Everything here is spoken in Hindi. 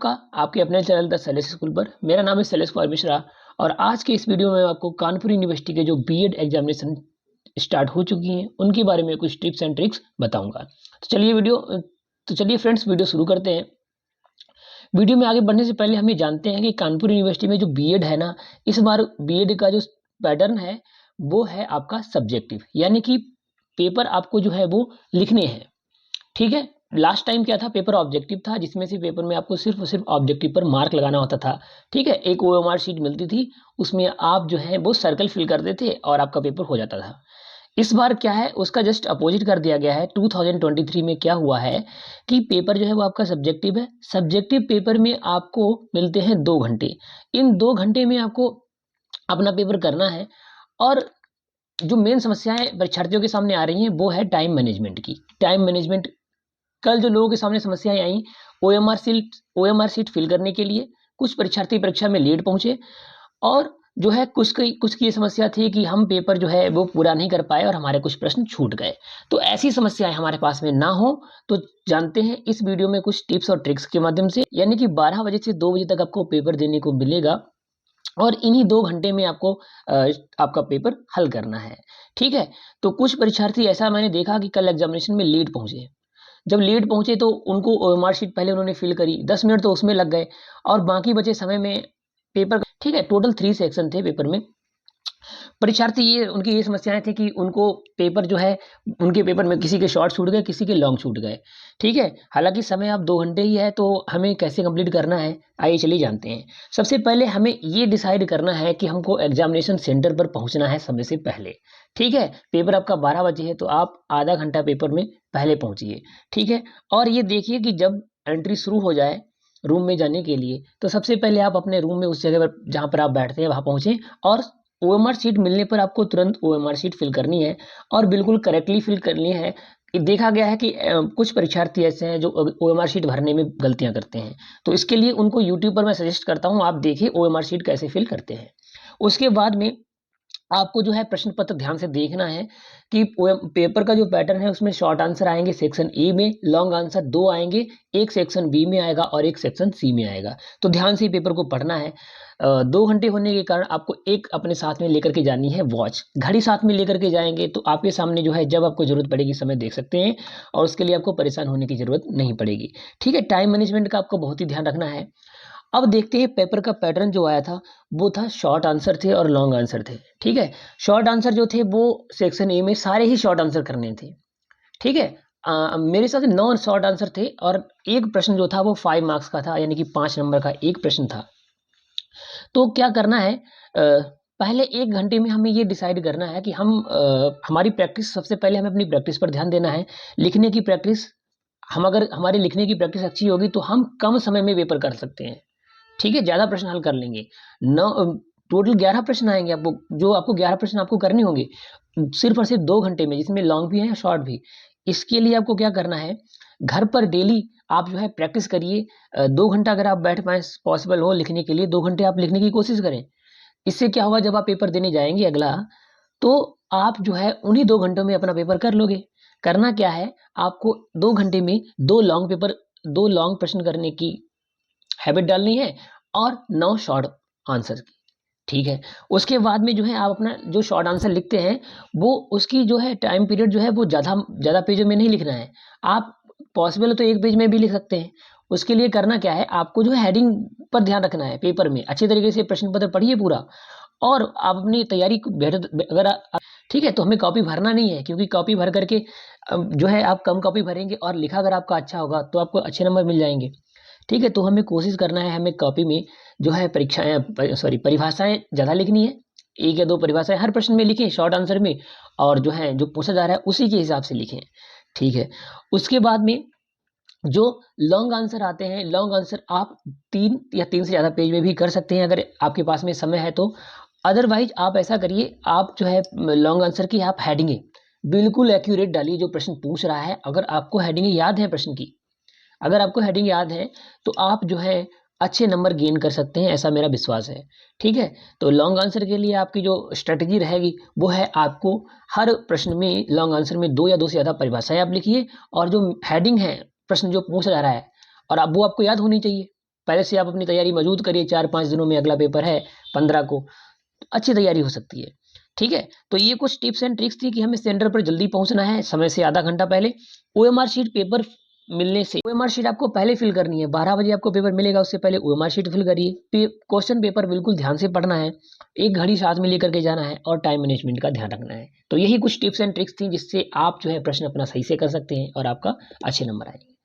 का आपके अपने चैनल द शैलेश स्कूल पर। मेरा नाम है शैलेश कुमार मिश्रा और आज के इस वीडियो में आपको कानपुर यूनिवर्सिटी के जो बीएड एग्जामिनेशन स्टार्ट हो चुकी हैं उनके बारे में कुछ टिप्स एंड ट्रिक्स बताऊंगा। तो चलिए फ्रेंड्स वीडियो शुरू करते हैं। वीडियो में आगे बढ़ने से पहले हम ये जानते हैं कि कानपुर यूनिवर्सिटी में जो बीएड है ना, इस बार बीएड का जो पैटर्न है वो है आपका सब्जेक्टिव, यानी कि पेपर आपको जो है वो लिखने हैं। ठीक है, लास्ट टाइम क्या था, पेपर ऑब्जेक्टिव था जिसमें से पेपर में आपको सिर्फ और सिर्फ ऑब्जेक्टिव पर मार्क लगाना होता था। ठीक है, एक ओएमआर शीट मिलती थी, उसमें आप जो है वो सर्कल फिल करते थे और आपका पेपर हो जाता था। इस बार क्या है, उसका जस्ट अपोजिट कर दिया गया है। 2023 में क्या हुआ है कि पेपर जो है वो आपका सब्जेक्टिव है। सब्जेक्टिव पेपर में आपको मिलते हैं 2 घंटे। इन 2 घंटे में आपको अपना पेपर करना है और जो मेन समस्याएं परीक्षार्थियों के सामने आ रही हैं वो है टाइम मैनेजमेंट की। टाइम मैनेजमेंट, कल जो लोगों के सामने समस्याएं आई, ओएमआर सीट फिल करने के लिए कुछ परीक्षार्थी परीक्षा में लेट पहुंचे और जो है कुछ की ये समस्या थी कि हम पेपर जो है वो पूरा नहीं कर पाए और हमारे कुछ प्रश्न छूट गए। तो ऐसी समस्याएं हमारे पास में ना हो तो जानते हैं इस वीडियो में कुछ टिप्स और ट्रिक्स के माध्यम से, यानी कि 12 बजे से 2 बजे तक आपको पेपर देने को मिलेगा और इन्हीं 2 घंटे में आपको आपका पेपर हल करना है। ठीक है, तो कुछ परीक्षार्थी ऐसा मैंने देखा कि कल एग्जामिनेशन में लेट पहुंचे। जब लेट पहुंचे तो उनको ओएमआर शीट पहले उन्होंने फिल करी, 10 मिनट तो उसमें लग गए और बाकी बचे समय में पेपर। ठीक है, टोटल 3 सेक्शन थे पेपर में। परीक्षार्थी ये उनकी ये समस्याएं थी कि उनको पेपर जो है, उनके पेपर में किसी के शॉर्ट छूट गए, किसी के लॉन्ग छूट गए। ठीक है, हालांकि समय अब 2 घंटे ही है, तो हमें कैसे कंप्लीट करना है आइए चलिए जानते हैं। सबसे पहले हमें ये डिसाइड करना है कि हमको एग्जामिनेशन सेंटर पर पहुंचना है समय से पहले। ठीक है, पेपर आपका 12 बजे है तो आप आधा घंटा पेपर में पहले पहुंचिए। ठीक है, और ये देखिए कि जब एंट्री शुरू हो जाए रूम में जाने के लिए तो सबसे पहले आप अपने रूम में उस जगह पर जहाँ पर आप बैठते हैं वहां पहुंचे और ओएमआर शीट मिलने पर आपको तुरंत ओएमआर शीट फिल करनी है और बिल्कुल करेक्टली फिल करनी है। देखा गया है कि कुछ परीक्षार्थी ऐसे हैं जो ओएमआर शीट भरने में गलतियां करते हैं, तो इसके लिए उनको यूट्यूब पर मैं सजेस्ट करता हूं, आप देखिए ओएमआर शीट कैसे फिल करते हैं। उसके बाद में आपको जो है प्रश्न पत्र ध्यान से देखना है कि पेपर का जो पैटर्न है उसमें शॉर्ट आंसर आएंगे सेक्शन ए में, लॉन्ग आंसर 2 आएंगे, एक सेक्शन बी में आएगा और एक सेक्शन सी में आएगा। तो ध्यान से पेपर को पढ़ना है। 2 घंटे होने के कारण आपको एक अपने साथ में लेकर के जानी है वॉच, घड़ी साथ में लेकर के जाएंगे तो आपके सामने जो है जब आपको जरूरत पड़ेगी समय देख सकते हैं और उसके लिए आपको परेशान होने की जरूरत नहीं पड़ेगी। ठीक है, टाइम मैनेजमेंट का आपको बहुत ही ध्यान रखना है। अब देखते हैं पेपर का पैटर्न जो आया था वो था शॉर्ट आंसर थे और लॉन्ग आंसर थे। ठीक है, शॉर्ट आंसर जो थे वो सेक्शन ए में सारे ही शॉर्ट आंसर करने थे। ठीक है, मेरे हिसाब से 9 शॉर्ट आंसर थे और एक प्रश्न जो था वो 5 मार्क्स का था, यानी कि 5 नंबर का एक प्रश्न था। तो क्या करना है, पहले 1 घंटे में हमें ये डिसाइड करना है कि हम हमारी प्रैक्टिस, सबसे पहले हमें अपनी प्रैक्टिस पर ध्यान देना है। लिखने की प्रैक्टिस, हम अगर हमारी लिखने की प्रैक्टिस अच्छी होगी तो हम कम समय में पेपर कर सकते हैं। ठीक है, ज्यादा प्रश्न हल कर लेंगे। नौ टोटल 11 प्रश्न आएंगे आपको, जो आपको 11 प्रश्न आपको करने होंगे सिर्फ और सिर्फ 2 घंटे में, जिसमें लॉन्ग भी है शॉर्ट भी। इसके लिए आपको क्या करना है, घर पर डेली आप जो है प्रैक्टिस करिए। 2 घंटा अगर आप बैठ पाए, पॉसिबल हो लिखने के लिए 2 घंटे आप लिखने की कोशिश करें। इससे क्या होगा, जब आप पेपर देने जाएंगे अगला, तो आप जो है उन्हीं 2 घंटों में अपना पेपर कर लोगे। करना क्या है, आपको 2 घंटे में 2 लॉन्ग प्रश्न करने की हैबिट डालनी है और 9 शॉर्ट आंसर की। ठीक है, उसके बाद में जो है आप अपना जो शॉर्ट आंसर लिखते हैं वो उसकी जो है टाइम पीरियड जो है वो ज़्यादा ज़्यादा पेजों में नहीं लिखना है। आप पॉसिबल है तो एक पेज में भी लिख सकते हैं। उसके लिए करना क्या है, आपको जो है हेडिंग पर ध्यान रखना है। पेपर में अच्छे तरीके से प्रश्न पत्र पढ़िए पूरा और आप अपनी तैयारी को बेहतर, अगर ठीक है, तो हमें कॉपी भरना नहीं है, क्योंकि कॉपी भर करके जो है आप कम कॉपी भरेंगे और लिखा अगर आपका अच्छा होगा तो आपको अच्छे नंबर मिल जाएंगे। ठीक है, तो हमें कोशिश करना है, हमें कॉपी में जो है परिभाषाएं ज़्यादा लिखनी है। एक या दो परिभाषाएं हर प्रश्न में लिखें शॉर्ट आंसर में, और जो है जो पूछा जा रहा है उसी के हिसाब से लिखें। ठीक है, उसके बाद में जो लॉन्ग आंसर आते हैं, लॉन्ग आंसर आप 3 से ज़्यादा पेज में भी कर सकते हैं अगर आपके पास में समय है तो। अदरवाइज आप ऐसा करिए, आप जो है लॉन्ग आंसर की आप हेडिंगें बिल्कुल एक्यूरेट डालिए जो प्रश्न पूछ रहा है। अगर आपको हेडिंगें याद है प्रश्न की, अगर आपको हेडिंग याद है तो आप जो है अच्छे नंबर गेन कर सकते हैं, ऐसा मेरा विश्वास है। ठीक है, तो लॉन्ग आंसर के लिए आपकी जो स्ट्रेटजी रहेगी वो है, आपको हर प्रश्न में लॉन्ग आंसर में 2 या 2 से ज़्यादा परिभाषाएं आप लिखिए और जो हेडिंग है प्रश्न जो पूछा जा रहा है और अब वो आपको याद होनी चाहिए। पहले से आप अपनी तैयारी मौजूद करिए, 4-5 दिनों में अगला पेपर है 15 को, अच्छी तैयारी हो सकती है। ठीक है, तो ये कुछ टिप्स एंड ट्रिक्स थी कि हमें सेंटर पर जल्दी पहुंचना है, समय से आधा घंटा पहले। ओएमआर शीट पेपर मिलने से, ओएमआर शीट आपको पहले फिल करनी है, 12 बजे आपको पेपर मिलेगा, उससे पहले ओएमआर शीट फिल करिए। क्वेश्चन पेपर बिल्कुल ध्यान से पढ़ना है, एक घड़ी साथ में लेकर के जाना है और टाइम मैनेजमेंट का ध्यान रखना है। तो यही कुछ टिप्स एंड ट्रिक्स थी जिससे आप जो है प्रश्न अपना सही से कर सकते हैं और आपका अच्छे नंबर आएंगे।